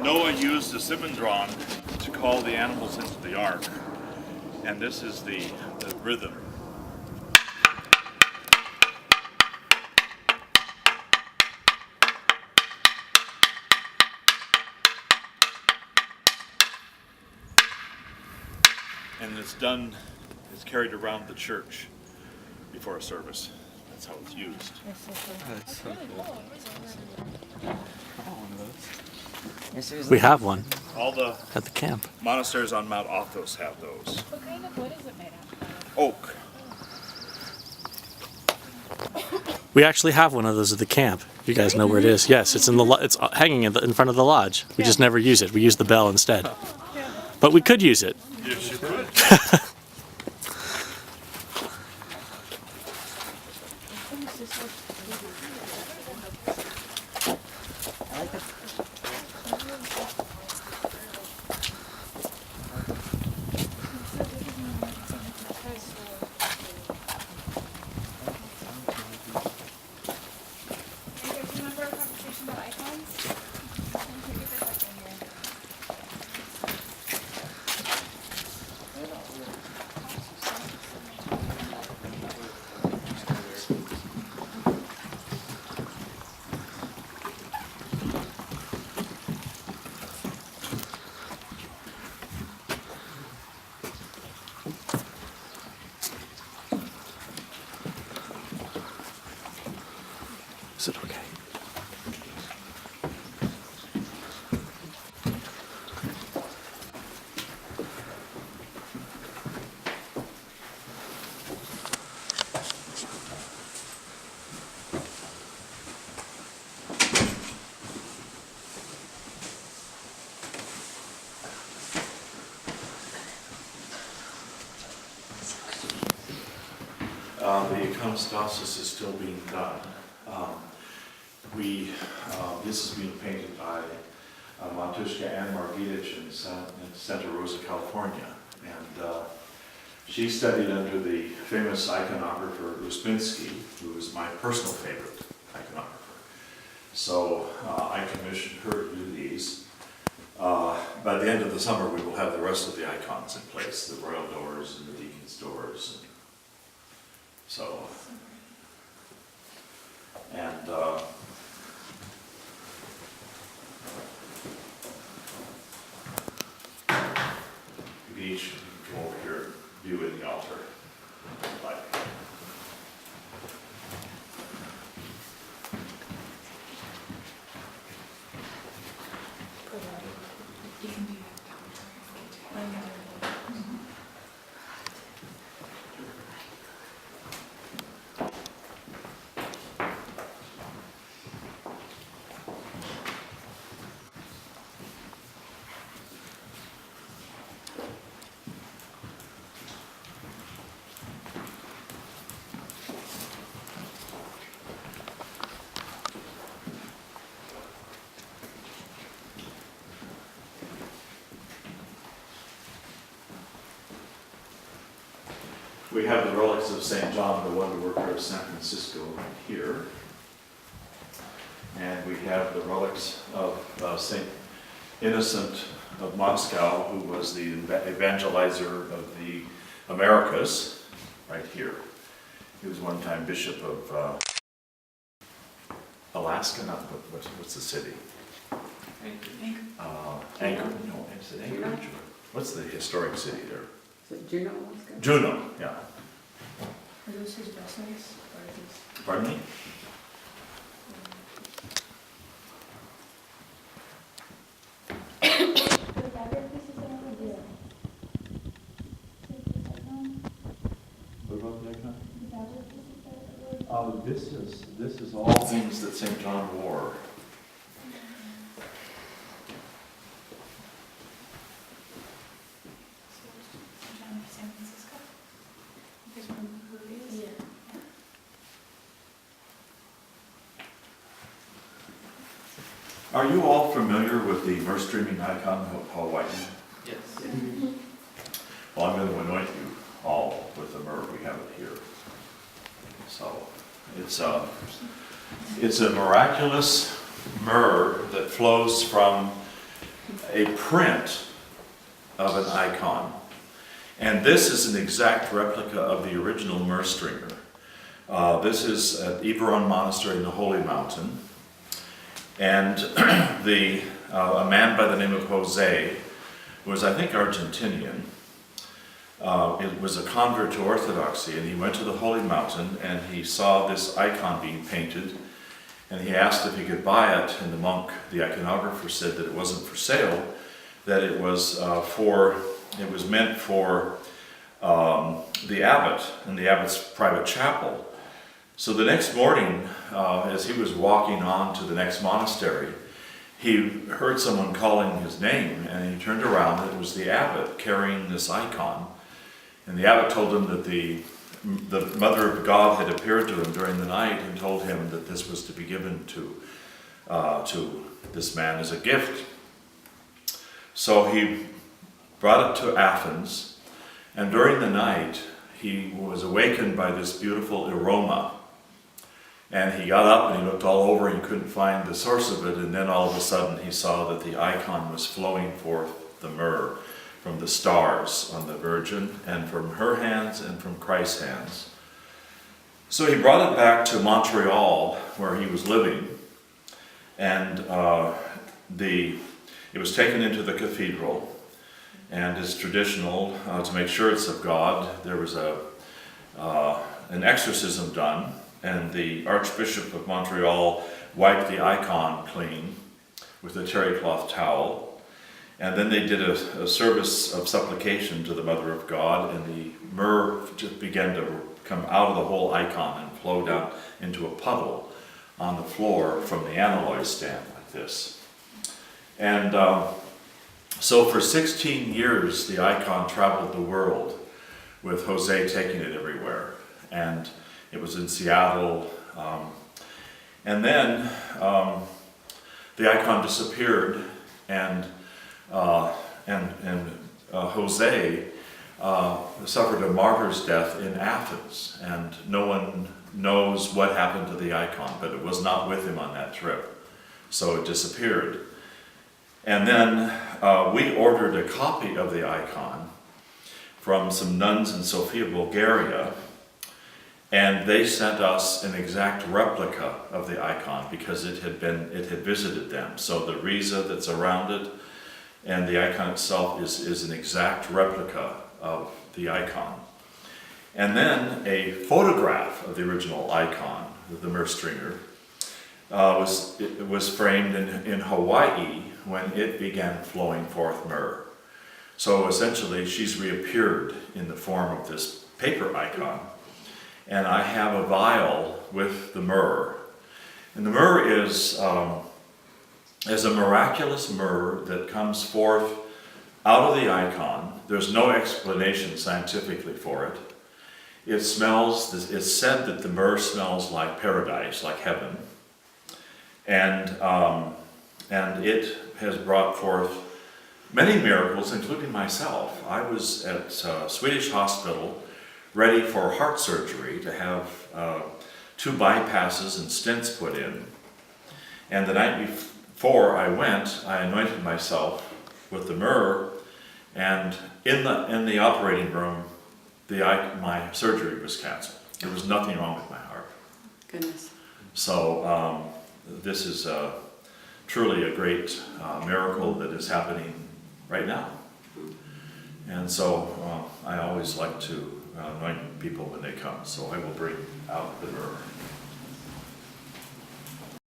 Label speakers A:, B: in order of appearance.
A: Noah used the simendron to call the animals into the ark, and this is the rhythm. And it's carried around the church before a service. That's how it's used.
B: That's so cool.
C: We have one
A: All the
C: at the camp.
A: monasteries on Mount Athos have those.
D: What kind of wood is it made out of?
A: Oak.
C: We actually have one of those at the camp. You guys know where it is. Yes, it's in the it's hanging in front of the lodge. We just never use it. We use the bell instead. But we could use it.
A: Yes, you could.
D: Remember our conversation about icons?
C: Is it okay?
A: The iconostasis is still being done. This is being painted by Montushka Ann Margitich in Santa Rosa, California. And she studied under the famous iconographer Uspensky, who is my personal favorite iconographer. So I commissioned her to do these. By the end of the summer, we will have the rest of the icons in place, the royal doors and the deacon's doors. So, and you can each come over here, view in the altar, like.
D: You can do that.
A: We have the relics of St. John, the wonder worker of San Francisco here. And we have the relics of St. Innocent of Moscow, who was the evangelizer of the Americas, right here. He was one time bishop of Alaska, not what's the city?
D: Anchor.
A: Anchor, no, is it Anchorage? What's the historic city there?
E: Is it Juneau, Alaska?
A: Juneau, yeah.
D: Are those his vessels? Or are these?
A: Pardon me? What about the icon? This is all things that St. John wore.
D: John of San Francisco? You guys remember who he is? Yeah.
A: Are you all familiar with the verse streaming icon of Paul Whiting?
B: Yes.
A: Well, I'm going to anoint you all with the myrrh. We have it here. So it's a miraculous myrrh that flows from a print of an icon. And this is an exact replica of the original Merstringer. This is at Eberron Monastery in the Holy Mountain. And a man by the name of Jose was, I think, Argentinian. It was a convert to Orthodoxy, and he went to the Holy Mountain and he saw this icon being painted, and he asked if he could buy it, and the monk, the iconographer, said that it wasn't for sale, that it was meant for the abbot in the abbot's private chapel. So the next morning, as he was walking on to the next monastery, he heard someone calling his name, and he turned around, and it was the abbot carrying this icon. And the abbot told him that the Mother of God had appeared to him during the night and told him that this was to be given to this man as a gift. So he brought it to Athens, and during the night he was awakened by this beautiful aroma. And he got up and he looked all over and he couldn't find the source of it, and then all of a sudden he saw that the icon was flowing forth the myrrh from the stars on the Virgin, and from her hands and from Christ's hands. So he brought it back to Montreal, where he was living, and it was taken into the cathedral, and it's traditional to make sure it's of God. There was an exorcism done, and the Archbishop of Montreal wiped the icon clean with a terry cloth towel. And then they did a service of supplication to the Mother of God, and the myrrh just began to come out of the whole icon and flow down into a puddle on the floor from the analog stand like this. And so for 16 years, the icon traveled the world with Jose taking it everywhere. And it was in Seattle. And then the icon disappeared, and Jose suffered a martyr's death in Athens, and no one knows what happened to the icon, but it was not with him on that trip, so it disappeared. And then we ordered a copy of the icon from some nuns in Sofia, Bulgaria, and they sent us an exact replica of the icon because it had visited them. So the riza that's around it and the icon itself is an exact replica of the icon. And then a photograph of the original icon, the Merstringer, was framed in Hawaii when it began flowing forth myrrh. So essentially she's reappeared in the form of this paper icon. And I have a vial with the myrrh. And the myrrh is a miraculous myrrh that comes forth out of the icon. There's no explanation scientifically for it. It smells, it's said that the myrrh smells like paradise, like heaven. And it has brought forth many miracles, including myself. I was at a Swedish hospital ready for heart surgery to have 2 bypasses and stents put in. And the night before I went, I anointed myself with the myrrh, and in the operating room, my surgery was canceled. There was nothing wrong with my heart.
E: Goodness.
A: So this is truly a great miracle that is happening right now. And so I always like to anoint people when they come, so I will bring out